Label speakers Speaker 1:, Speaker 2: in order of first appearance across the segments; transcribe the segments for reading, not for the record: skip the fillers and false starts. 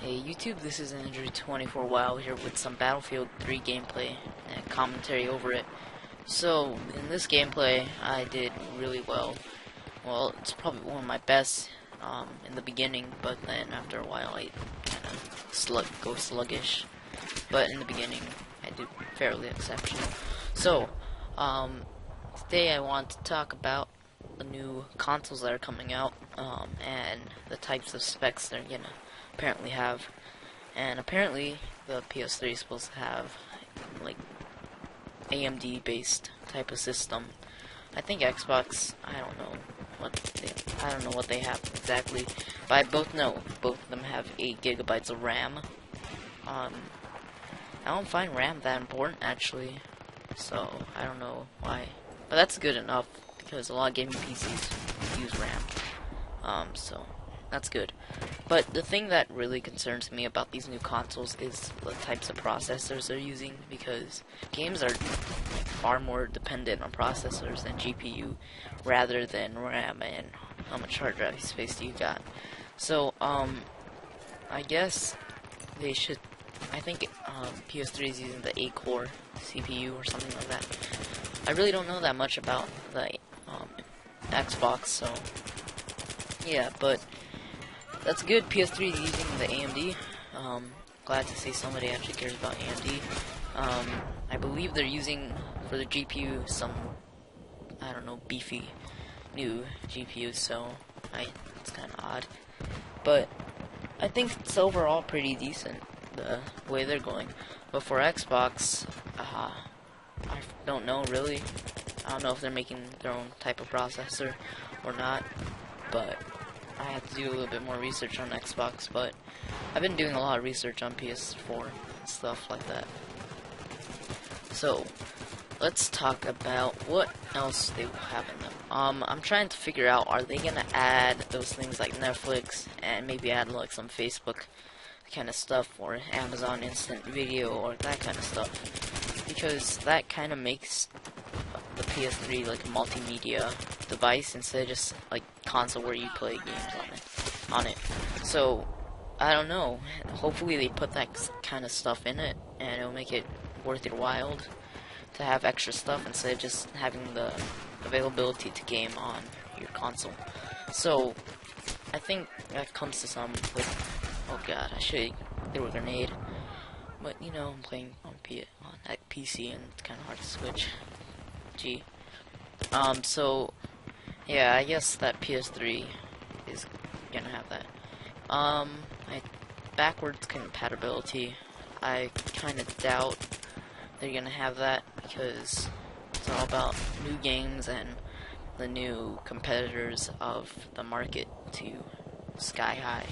Speaker 1: Hey YouTube, this is Andrew24WoW here with some Battlefield 3 gameplay and commentary over it. So, in this gameplay, I did really well. Well, it's probably one of my best in the beginning, but then after a while I kind of go sluggish. But in the beginning, I did fairly exceptional. So, today I want to talk about the new consoles that are coming out, and the types of specs they're gonna apparently have. And apparently the PS3 is supposed to have like AMD based type of system. I think Xbox, I don't know what they have exactly, but I both know both of them have 8 gigabytes of RAM. I don't find RAM that important actually, so I don't know why, but that's good enough because a lot of gaming PCs use RAM. So that's good. But the thing that really concerns me about these new consoles is the types of processors they're using, because games are far more dependent on processors than GPU rather than RAM and how much hard drive space do you got. So I guess they should, I think PS3 is using the 8-core CPU or something like that. I really don't know that much about the Xbox, so yeah, but that's good. PS3 is using the AMD. Glad to see somebody actually cares about AMD. I believe they're using for the GPU some, I don't know, beefy new GPUs, so it's kind of odd. But I think it's overall pretty decent the way they're going. But for Xbox, I don't know really. I don't know if they're making their own type of processor or not, but I have to do a little bit more research on Xbox. But I've been doing a lot of research on PS4 and stuff like that. So let's talk about what else they will have in them. I'm trying to figure out, are they gonna add those things like Netflix and maybe add like some Facebook kind of stuff or Amazon Instant Video or that kind of stuff, because that kind of makes the PS3 like a multimedia device instead of just like console where you play games on it. So I don't know, hopefully they put that kind of stuff in it and it'll make it worth your while to have extra stuff instead of just having the availability to game on your console. So I think that comes to some with, oh god, I should threw a grenade, but you know, I'm playing on PC and it's kind of hard to switch. Gee. So yeah, I guess that PS3 is gonna have that. Backwards compatibility, I kind of doubt they're gonna have that, because it's all about new games and the new competitors of the market to sky high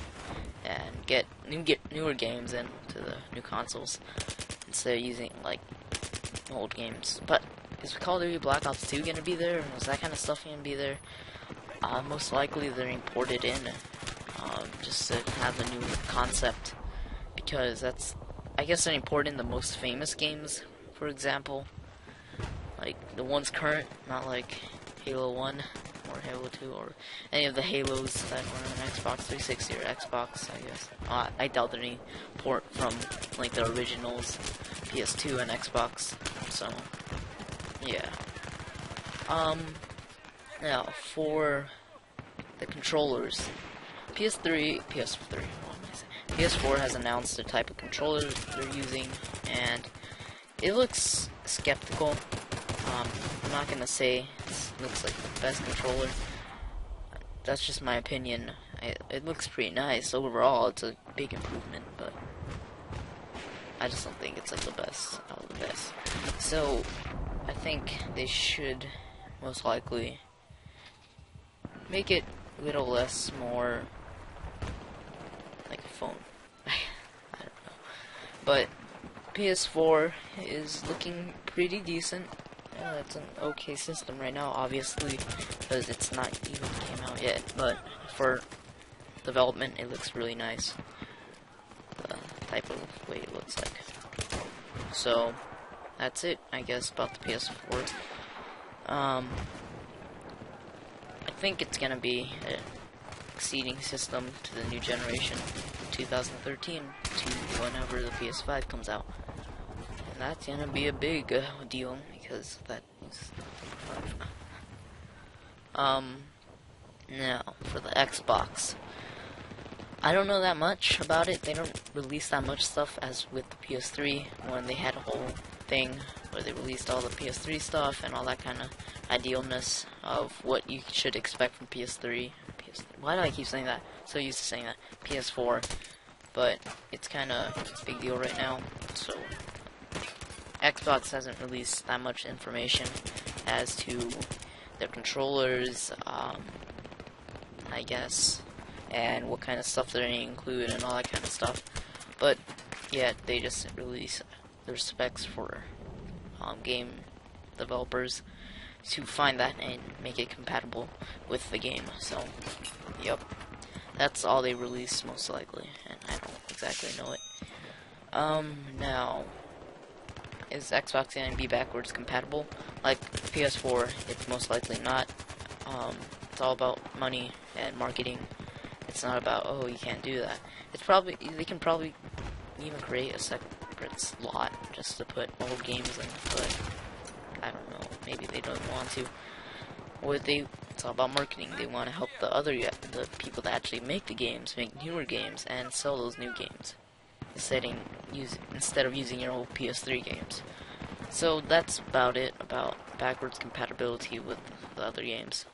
Speaker 1: and get newer games into the new consoles instead of using like old games. But is Call of Duty Black Ops 2 gonna be there? Is that kind of stuff gonna be there? Most likely they're imported in just to have the new concept, because that's, I guess they're importing the most famous games, for example, like the ones current, not like Halo 1 or Halo 2 or any of the Halos that were on Xbox 360 or Xbox, I guess. I doubt there's any port from like the originals, PS2 and Xbox, so yeah. Now for the controllers, PS4 has announced the type of controller they're using, and it looks skeptical. I'm not gonna say it looks like the best controller. That's just my opinion. It looks pretty nice overall. It's a big improvement, but I just don't think it's like the best out of the best. So I think they should most likely make it a little less more like a phone. I don't know. But PS4 is looking pretty decent. It's an okay system right now, obviously, because it's not even came out yet. But for development, it looks really nice. The type of way it looks like. So that's it, I guess, about the PS4. I think it's gonna be an exceeding system to the new generation, 2013 to whenever the PS5 comes out. And that's gonna be a big deal because that is number 5. Now for the Xbox, I don't know that much about it. They don't release that much stuff as with the PS3 when they had a whole thing where they released all the PS3 stuff and all that kind of idealness of what you should expect from PS3. Why do I keep saying that? So used to saying that. PS4. But it's kind of a big deal right now. So Xbox hasn't released that much information as to their controllers, I guess, and what kind of stuff they're going to include and all that kind of stuff. But yet they just release their specs for game developers to find that and make it compatible with the game. So, yep, that's all they release most likely, and I don't exactly know it. Now, is Xbox going to be backwards compatible? Like PS4, it's most likely not. It's all about money and marketing. It's not about, oh, you can't do that. It's probably, they can probably even create a separate slot just to put old games in, but I don't know, maybe they don't want to. Or it's all about marketing. They want to help the people that actually make the games, make newer games, and sell those new games, instead of using your old PS3 games. So that's about it, about backwards compatibility with the other games.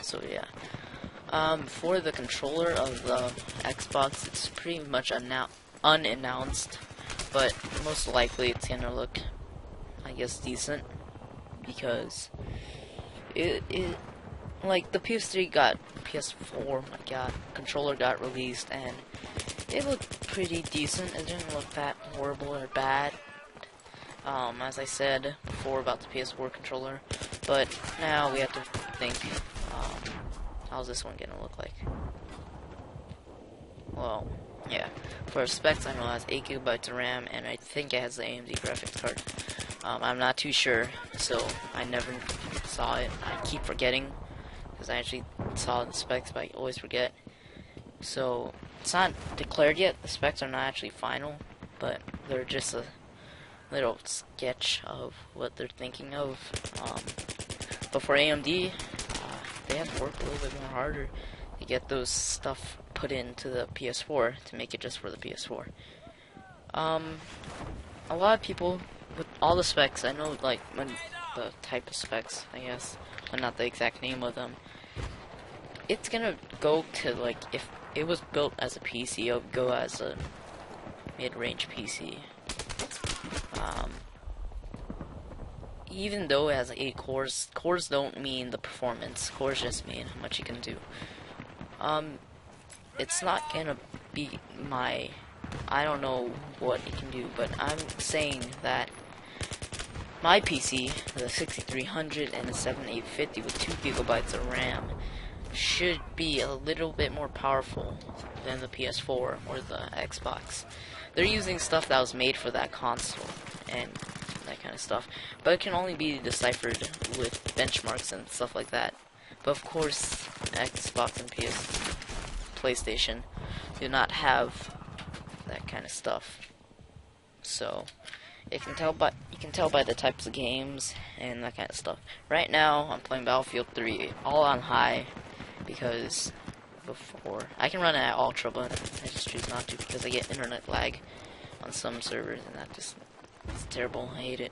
Speaker 1: So yeah. For the controller of the Xbox, it's pretty much unannounced, but most likely it's gonna look, I guess, decent, because it like the PS4, my god, controller got released and it looked pretty decent. It didn't look that horrible or bad, as I said before about the PS4 controller, but now we have to think, how's this one gonna look like? Well, yeah, for specs I know it has 8 GB of RAM and I think it has the AMD graphics card. I'm not too sure, so I never saw it. I keep forgetting because I actually saw the specs, but I always forget. So it's not declared yet. The specs are not actually final, but they're just a little sketch of what they're thinking of. But for AMD, they have to work a little bit more harder to get those stuff put into the PS4 to make it just for the PS4. A lot of people with all the specs, I know, like, when the type of specs, I guess, but not the exact name of them, it's gonna go to, like, if it was built as a PC, it would go as a mid-range PC. Even though it has 8 cores, cores don't mean the performance, cores just mean how much you can do. It's not gonna be I don't know what it can do, but I'm saying that my PC, the 6300 and the 7850 with 2 GB of RAM, should be a little bit more powerful than the PS4 or the Xbox. They're using stuff that was made for that console and that kind of stuff, but it can only be deciphered with benchmarks and stuff like that. But of course, Xbox and PlayStation do not have that kind of stuff. So you can tell by the types of games and that kind of stuff. Right now, I'm playing Battlefield 3 all on high because before I can run it at ultra, but I just choose not to because I get internet lag on some servers, and it's terrible. I hate it,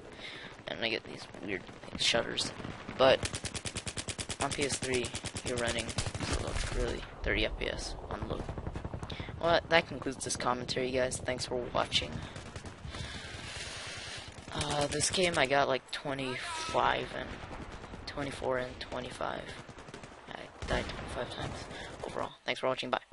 Speaker 1: and I get these weird shutters. But on PS3, you're running really 30 FPS on low. Well, that concludes this commentary, guys. Thanks for watching. This game I got like 25 and 24 and 25. I died 25 times overall. Thanks for watching. Bye.